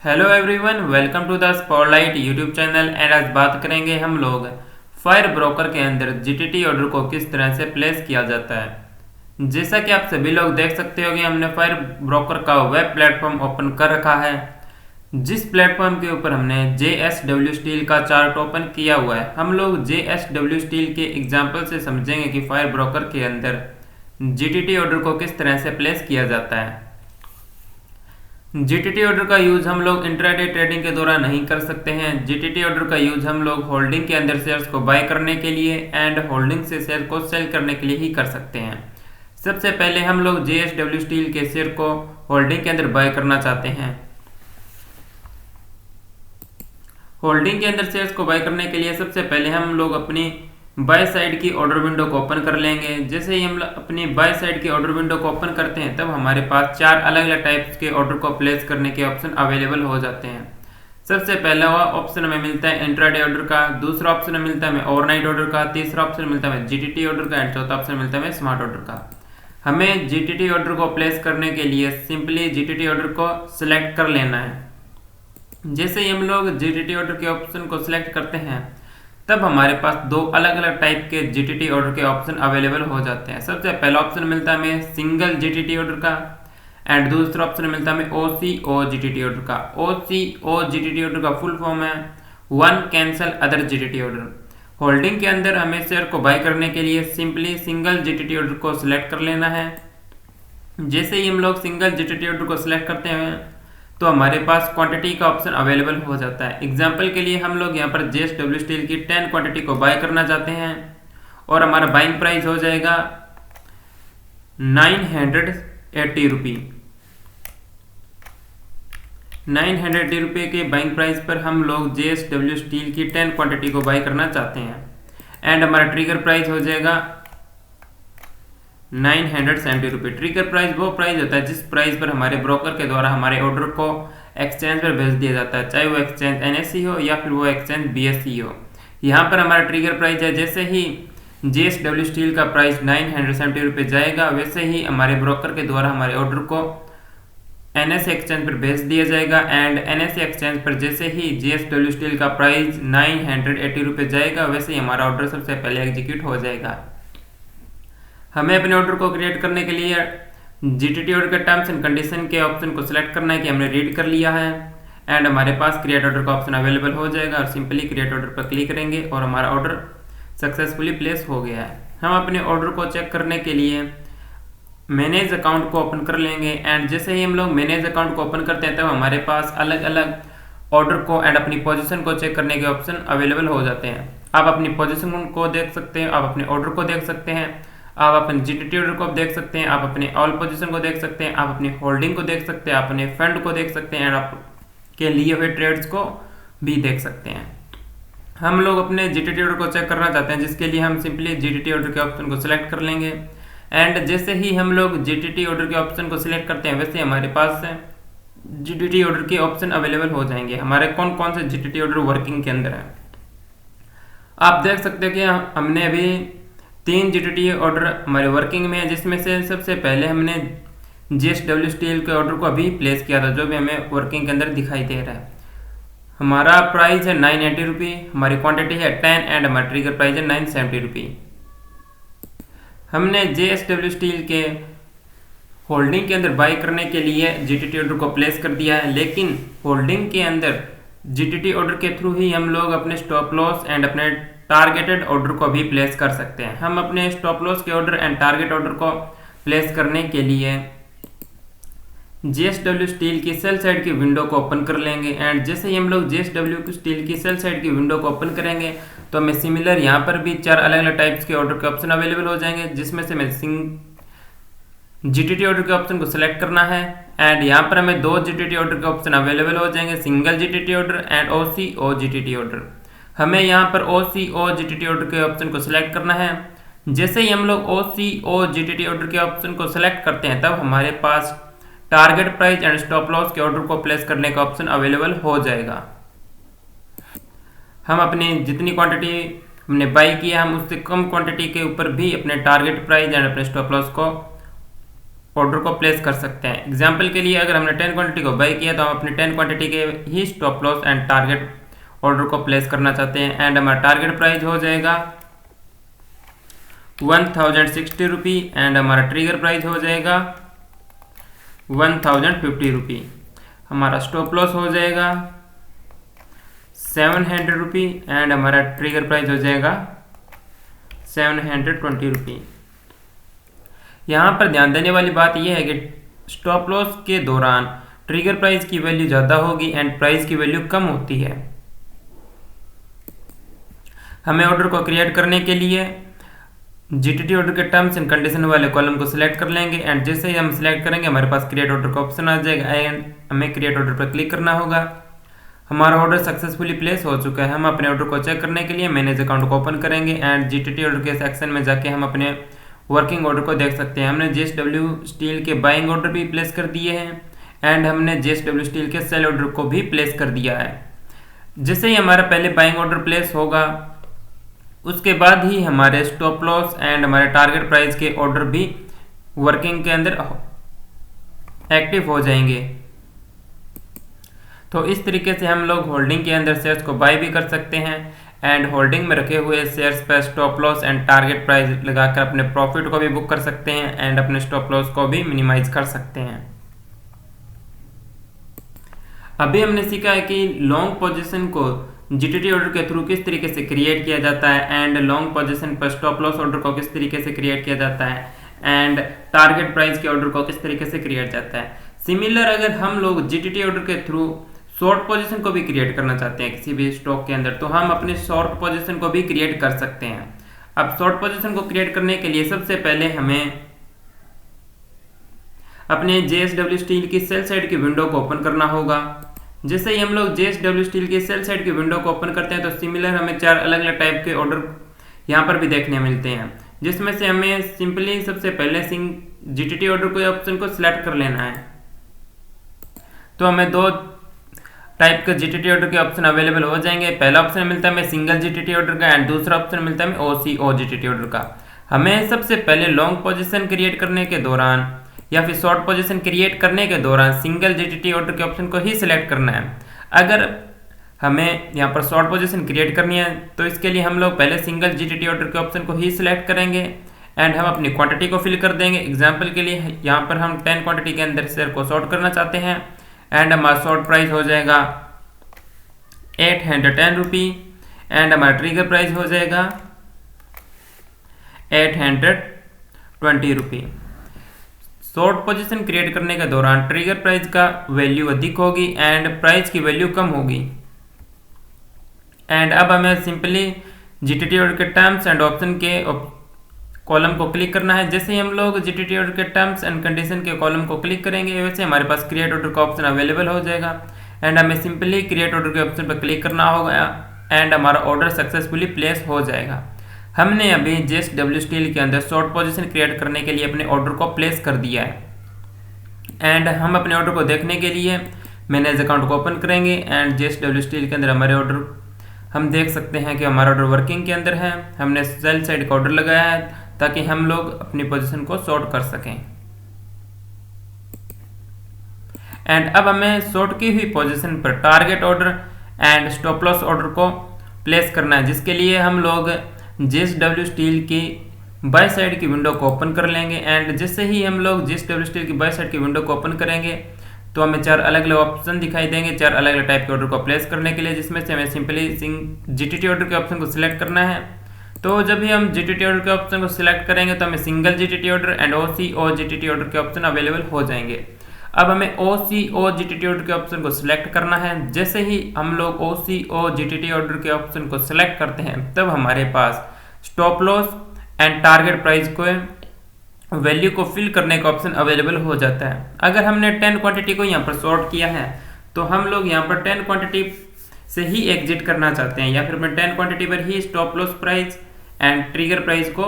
Hello everyone, welcome to the spotlight YouTube channel. And आज बात करेंगे हम लोग फायर ब्रोकर के अंदर जीटीटी ऑर्डर को किस तरह से प्लेस किया जाता है। जैसा कि आप सभी लोग देख सकते हो कि हमने फायर ब्रोकर का वेब प्लेटफॉर्म ओपन कर रखा है, जिस प्लेटफॉर्म के ऊपर हमने JSW स्टील का चार्ट ओपन किया हुआ है। हम लोग JSW स्टील के एग्जाम्पल से समझेंगे कि फायर ब्रोकर के अंदर जीटीटी ऑर्डर को किस तरह से प्लेस किया जाता है। जीटीटी ऑर्डर का यूज हम लोग इंट्राडे ट्रेडिंग के दौरान नहीं कर सकते हैं। जीटीटी ऑर्डर का यूज हम लोग होल्डिंग के अंदर शेयर्स को बाय करने के लिए एंड होल्डिंग से शेयर को सेल करने के लिए ही कर सकते हैं। सबसे पहले हम लोग JSW स्टील के शेयर को होल्डिंग के अंदर बाय करना चाहते हैं। होल्डिंग के अंदर शेयर्स को बाय करने के लिए सबसे पहले हम लोग अपनी बाय साइड की ऑर्डर विंडो को ओपन कर लेंगे। जैसे ही हम अपनी बाय साइड की ऑर्डर विंडो को ओपन करते हैं तब हमारे पास चार अलग अलग टाइप्स के ऑर्डर को प्लेस करने के ऑप्शन अवेलेबल हो जाते हैं। सबसे पहला ऑप्शन हमें मिलता है इंट्राडे ऑर्डर का, दूसरा ऑप्शन मिलता है हमें ओवरनाइट ऑर्डर का, तीसरा ऑप्शन मिलता है हमें जीटीटी ऑर्डर का एंड चौथा ऑप्शन मिलता है हमें स्मार्ट ऑर्डर का। हमें जीटीटी ऑर्डर को प्लेस करने के लिए सिंपली जीटीटी ऑर्डर को सिलेक्ट कर लेना है। जैसे ही हम लोग जीटीटी ऑर्डर के ऑप्शन को सिलेक्ट करते हैं तब हमारे पास दो अलग अलग टाइप के जीटीटी ऑर्डर के ऑप्शन अवेलेबल हो जाते हैं। सबसे पहला ऑप्शन मिलता है हमें सिंगल जीटीटी ऑर्डर का एंड दूसरा ऑप्शन मिलता है हमें OCO जीटीटी ऑर्डर का। OCO जीटीटी ऑर्डर का फुल फॉर्म है one cancel other GTT order. Holding के अंदर हमें शेयर को बाय करने के लिए सिंपली सिंगल जीटीटी ऑर्डर को सिलेक्ट कर लेना है। जैसे ही हम लोग सिंगल जीटीटी ऑर्डर को सिलेक्ट करते हैं तो हमारे पास क्वांटिटी का ऑप्शन अवेलेबल हो जाता है। एग्जाम्पल के लिए हम लोग यहाँ पर JSW स्टील की 10 क्वांटिटी को बाय करना चाहते हैं और हमारा बाइंग प्राइस हो जाएगा 980 रुपये। 980 रुपये के बाइंग प्राइस पर हम लोग JSW स्टील की 10 क्वांटिटी को बाय करना चाहते हैं एंड हमारा ट्रिगर प्राइस हो जाएगा 970 रुपये। ट्रिगर प्राइस वो प्राइस होता है जिस प्राइस पर हमारे ब्रोकर के द्वारा हमारे ऑर्डर को एक्सचेंज पर भेज दिया जाता है, चाहे वो एक्सचेंज NSE हो या फिर वो एक्सचेंज BSE हो। यहाँ पर हमारा ट्रिगर प्राइस है, जैसे ही JSW स्टील का प्राइस 970 रुपये जाएगा वैसे ही हमारे ब्रोकर के द्वारा हमारे ऑर्डर को NSE एक्सचेंज पर भेज दिया जाएगा एंड NSE एक्सचेंज पर जैसे ही JSW स्टील का प्राइस 980 रुपये जाएगा वैसे ही हमारा ऑर्डर सबसे पहले एग्जीक्यूट हो जाएगा। हमें अपने ऑर्डर को क्रिएट करने के लिए जीटीटी ऑर्डर के टर्म्स एंड कंडीशन के ऑप्शन को सिलेक्ट करना है कि हमने रीड कर लिया है एंड हमारे पास क्रिएट ऑर्डर का ऑप्शन अवेलेबल हो जाएगा और सिंपली क्रिएट ऑर्डर पर क्लिक करेंगे और हमारा ऑर्डर सक्सेसफुली प्लेस हो गया है। हम अपने ऑर्डर को चेक करने के लिए मैनेज अकाउंट को ओपन कर लेंगे एंड जैसे ही हम लोग मैनेज अकाउंट को ओपन करते हैं तब हमारे पास अलग अलग ऑर्डर को एंड अपनी पोजीशन को चेक करने के ऑप्शन अवेलेबल हो जाते हैं। आप अपनी पोजीशन को देख सकते हैं, आप अपने ऑर्डर को देख सकते हैं, आप अपने जीटीटी ऑर्डर को देख सकते हैं, आप अपने ऑल पोजीशन को देख सकते हैं, आप अपनी होल्डिंग को देख सकते हैं, आप अपने फंड को देख सकते हैं एंड आपके लिए हुए ट्रेड्स को भी देख सकते हैं। हम लोग अपने जीटीटी ऑर्डर को चेक करना चाहते हैं जिसके लिए हम सिंपली जीटीटी ऑर्डर के ऑप्शन को सिलेक्ट कर लेंगे एंड जैसे ही हम लोग जीटीटी ऑर्डर के ऑप्शन को सिलेक्ट करते हैं वैसे हमारे पास जीटीटी ऑर्डर के ऑप्शन अवेलेबल हो जाएंगे। हमारे कौन कौन से जीटीटी ऑर्डर वर्किंग के अंदर है आप देख सकते हैं कि हमने अभी 3 जीटीटी ऑर्डर हमारे वर्किंग में है, जिसमें से सबसे पहले हमने JSW स्टील के ऑर्डर को अभी प्लेस किया था जो भी हमें वर्किंग के अंदर दिखाई दे रहा है। हमारा प्राइस है 980 रुपये, हमारी क्वांटिटी है 10 एंड हमारा ट्रिगर प्राइस है 970 रुपये। हमने JSW स्टील के होल्डिंग के अंदर बाई करने के लिए जीटीटी ऑर्डर को प्लेस कर दिया है, लेकिन होल्डिंग के अंदर जीटीटी ऑर्डर के थ्रू ही हम लोग अपने स्टॉप लॉस एंड अपने टारगेटेड ऑर्डर को भी प्लेस कर सकते हैं। हम अपने स्टॉप लॉस के ऑर्डर एंड टारगेट ऑर्डर को प्लेस करने के लिए JSW स्टील की सेल साइड की विंडो को ओपन कर लेंगे एंड जैसे ही हम लोग JSW स्टील की सेल साइड की विंडो को ओपन करेंगे तो हमें सिमिलर यहाँ पर भी 4 अलग अलग टाइप्स के ऑर्डर के ऑप्शन अवेलेबल हो जाएंगे, जिसमें से हमें जीटीटी ऑर्डर के ऑप्शन को सिलेक्ट करना है एंड यहाँ पर हमें 2 जीटीटी ऑर्डर के ऑप्शन अवेलेबल हो जाएंगे, single GTT order and OCO GTT order. हमें यहाँ पर OCO जीटीटी ऑर्डर के ऑप्शन को सिलेक्ट करना है। जैसे ही हम लोग OCO जीटीटी ऑर्डर के ऑप्शन को सिलेक्ट करते हैं तब हमारे पास target price and stop loss के ऑर्डर को प्लेस करने का ऑप्शन अवेलेबल हो जाएगा। हम अपनी जितनी क्वांटिटी हमने बाई किया हम उससे कम क्वांटिटी के ऊपर भी अपने टारगेट प्राइस एंड अपने स्टॉप लॉस को ऑर्डर को प्लेस कर सकते हैं। एग्जाम्पल के लिए अगर हमने 10 क्वांटिटी को बाई किया तो हम अपने 10 क्वांटिटी के ही stop loss and target order को प्लेस करना चाहते हैं। एंड हमारा टारगेट प्राइस हो जाएगा 1060 रुपी एंड हमारा ट्रिगर प्राइस हो जाएगा 1050 रुपी। हमारा स्टॉप लॉस हो जाएगा 700 रुपी एंड हमारा ट्रिगर प्राइस हो जाएगा 720 रुपी। यहाँ पर ध्यान देने वाली बात यह है कि स्टॉप लॉस के दौरान ट्रिगर प्राइस की वैल्यू ज़्यादा होगी एंड प्राइस की वैल्यू कम होती है। हमें ऑर्डर को क्रिएट करने के लिए जीटीटी ऑर्डर के टर्म्स एंड कंडीशन वाले कॉलम को सिलेक्ट कर लेंगे एंड जैसे ही हम सिलेक्ट करेंगे हमारे पास क्रिएट ऑर्डर का ऑप्शन आ जाएगा एंड हमें क्रिएट ऑर्डर पर क्लिक करना होगा। हमारा ऑर्डर सक्सेसफुली प्लेस हो चुका है। हम अपने ऑर्डर को चेक करने के लिए मैनेज अकाउंट को ओपन करेंगे एंड जीटीटी ऑर्डर के सेक्शन में जाके हम अपने वर्किंग ऑर्डर को देख सकते हैं। हमने जेएसडब्ल्यू स्टील के बाइंग ऑर्डर भी प्लेस कर दिए हैं एंड हमने जेएसडब्ल्यू स्टील के सेल ऑर्डर को भी प्लेस कर दिया है। जैसे ही हमारा पहले बाइंग ऑर्डर प्लेस होगा उसके बाद ही हमारे स्टॉप लॉस एंड हमारे टारगेट प्राइस के ऑर्डर भी वर्किंग के अंदर एक्टिव हो जाएंगे। तो इस तरीके से हम लोग होल्डिंग के अंदर शेयर्स को बाय भी कर सकते हैं एंड होल्डिंग में रखे हुए शेयर्स पर stop loss and target price लगाकर अपने प्रॉफिट को भी बुक कर सकते हैं एंड अपने स्टॉप लॉस को भी मिनिमाइज कर सकते हैं। अभी हमने सीखा है कि लॉन्ग पोजीशन को जीटीटी ऑर्डर के थ्रू किस तरीके से क्रिएट किया जाता है एंड लॉन्ग पोजीशन पर स्टॉप लॉस ऑर्डर को किस तरीके से क्रिएट किया जाता है एंड टारगेट प्राइस के ऑर्डर को किस तरीके से क्रिएट जाता है। सिमिलर अगर हम लोग जीटीटी ऑर्डर के थ्रू शॉर्ट पोजीशन को भी क्रिएट करना चाहते हैं किसी भी स्टॉक के अंदर तो हम अपने शॉर्ट पोजीशन को भी क्रिएट कर सकते हैं। अब शॉर्ट पोजीशन को क्रिएट करने के लिए सबसे पहले हमें अपने जेएसडब्ल्यू स्टील की सेल साइड की विंडो को ओपन करना होगा। जैसे ही हम लोग जेएसडब्ल्यू स्टील की सेल साइड की विंडो को ओपन करते हैं तो सिमिलर हमें 4 अलग अलग टाइप के ऑर्डर यहाँ पर भी देखने मिलते हैं, जिसमें से हमें सिंपली सबसे पहले जीटीटी ऑर्डर को ऑप्शन को सिलेक्ट कर लेना है। तो हमें 2 टाइप के जीटीटी ऑर्डर के ऑप्शन अवेलेबल हो जाएंगे। पहला ऑप्शन मिलता है हमें सिंगल जीटीटी ऑर्डर का एंड दूसरा ऑप्शन मिलता है हमें ओसीओ जीटीटी ऑर्डर का। हमें सबसे पहले लॉन्ग पोजीशन क्रिएट करने के दौरान या फिर शॉर्ट पोजीशन क्रिएट करने के दौरान सिंगल जीटीटी ऑर्डर के ऑप्शन को ही सिलेक्ट करना है। अगर हमें यहाँ पर शॉर्ट पोजीशन क्रिएट करनी है तो इसके लिए हम लोग पहले सिंगल जीटीटी ऑर्डर के ऑप्शन को ही सिलेक्ट करेंगे एंड हम अपनी क्वांटिटी को फिल कर देंगे। एग्जाम्पल के लिए यहाँ पर हम 10 क्वांटिटी के अंदर शेयर को शॉर्ट करना चाहते हैं एंड हमारा शॉर्ट प्राइस हो जाएगा 810 रुपी एंड हमारा ट्रिगर प्राइस हो जाएगा 820 रुपी। शॉर्ट पोजीशन क्रिएट करने के दौरान ट्रिगर प्राइस का वैल्यू अधिक होगी एंड प्राइस की वैल्यू कम होगी। एंड अब हमें सिंपली जीटीटी ऑर्डर के टर्म्स एंड ऑप्शन के कॉलम को क्लिक करना है। जैसे ही हम लोग जीटीटी ऑर्डर के टर्म्स एंड कंडीशन के कॉलम को क्लिक करेंगे वैसे हमारे पास क्रिएट ऑर्डर का ऑप्शन अवेलेबल हो जाएगा एंड हमें सिंपली क्रिएट ऑर्डर के ऑप्शन पर क्लिक करना होगा एंड हमारा ऑर्डर सक्सेसफुली प्लेस हो जाएगा। हमने अभी जेएसडब्ल्यू स्टील के अंदर शॉर्ट पोजीशन क्रिएट करने के लिए अपने ऑर्डर को प्लेस कर दिया है एंड हम अपने ऑर्डर को देखने के लिए मैनेज अकाउंट को ओपन करेंगे एंड जेएसडब्ल्यू स्टील के अंदर हमारे ऑर्डर हम देख सकते हैं कि हमारा ऑर्डर वर्किंग के अंदर है। हमने सेल साइड का ऑर्डर लगाया है ताकि हम लोग अपनी पोजीशन को शॉर्ट कर सकें एंड अब हमें शॉर्ट की हुई पोजीशन पर target order and stop loss order को प्लेस करना है, जिसके लिए हम लोग जेएसडब्ल्यू स्टील की बाय साइड की विंडो को ओपन कर लेंगे एंड जैसे ही हम लोग जेएसडब्ल्यू स्टील की बाय साइड की विंडो को ओपन करेंगे तो हमें 4 अलग अलग ऑप्शन दिखाई देंगे 4 अलग अलग टाइप के ऑर्डर को प्लेस करने के लिए, जिसमें से हमें सिंपली जीटीटी ऑर्डर के ऑप्शन को सिलेक्ट करना है। तो जब भी हम जीटीटी ऑर्डर के ऑप्शन को सिलेक्ट करेंगे तो हमें single GTT order and OCO GTT order के ऑप्शन अवेलेबल हो जाएंगे। अब हमें ओसीओ जीटीटी ऑर्डर के ऑप्शन को सिलेक्ट करना है। जैसे ही हम लोग ओसीओ जीटीटी ऑर्डर के ऑप्शन को सिलेक्ट करते हैं तब हमारे पास stop loss and target price को वैल्यू को फिल करने का ऑप्शन अवेलेबल हो जाता है। अगर हमने 10 क्वांटिटी को यहाँ पर शॉर्ट किया है तो हम लोग यहाँ पर 10 क्वांटिटी से ही एग्जिट करना चाहते हैं या फिर मैं 10 क्वांटिटी पर ही stop loss price and trigger price को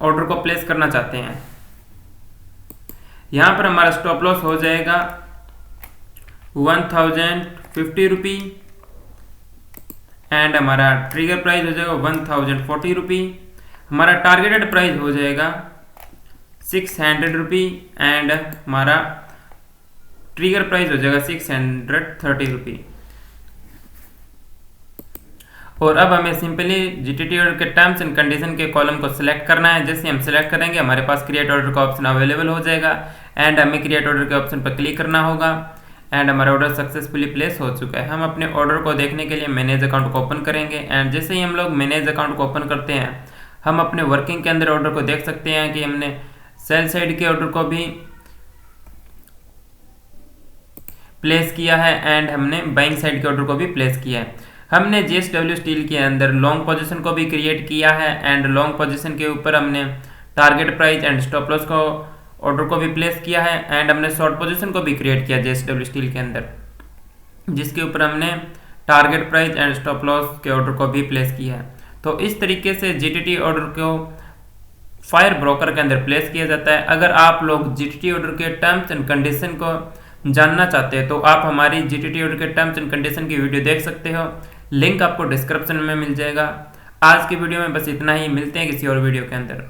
ऑर्डर को प्लेस करना चाहते हैं। यहाँ पर हमारा स्टॉप लॉस हो जाएगा 1050 रुपी एंड हमारा ट्रिगर प्राइस हो जाएगा 1040 रुपी। हमारा टारगेटेड प्राइस हो जाएगा 600 रुपी एंड हमारा ट्रिगर प्राइस हो जाएगा 630 रुपी। और अब हमें सिंपली जीटीटी ऑर्डर के टर्म्स एंड कंडीशन के कॉलम को सिलेक्ट करना है। जैसे हम सिलेक्ट करेंगे हमारे पास क्रिएट ऑर्डर का ऑप्शन अवेलेबल हो जाएगा एंड हमें क्रिएट ऑर्डर के ऑप्शन पर क्लिक करना होगा एंड हमारा ऑर्डर सक्सेसफुली प्लेस हो चुका है। हम अपने ऑर्डर को देखने के लिए मैनेज अकाउंट को ओपन करेंगे एंड जैसे ही हम लोग मैनेज अकाउंट को ओपन करते हैं हम अपने वर्किंग के अंदर ऑर्डर को देख सकते हैं कि हमने सेल साइड के ऑर्डर को भी प्लेस किया है एंड हमने बाइंग साइड के ऑर्डर को भी प्लेस किया है। हमने JSW स्टील के अंदर लॉन्ग पोजीशन को भी क्रिएट किया है एंड लॉन्ग पोजीशन के ऊपर हमने target price and stop loss को ऑर्डर को भी प्लेस किया है एंड हमने शॉर्ट पोजीशन को भी क्रिएट किया JSW स्टील के अंदर, जिसके ऊपर हमने target price and stop loss के ऑर्डर को भी प्लेस किया है। तो इस तरीके से जीटीटी ऑर्डर को फायर ब्रोकर के अंदर प्लेस किया जाता है। अगर आप लोग जीटीटी ऑर्डर के टर्म्स एंड कंडीशन को जानना चाहते हैं तो आप हमारी जीटीटी ऑर्डर के टर्म्स एंड कंडीशन की वीडियो देख सकते हो, लिंक आपको डिस्क्रिप्शन में मिल जाएगा। आज की वीडियो में बस इतना ही, मिलते हैं किसी और वीडियो के अंदर।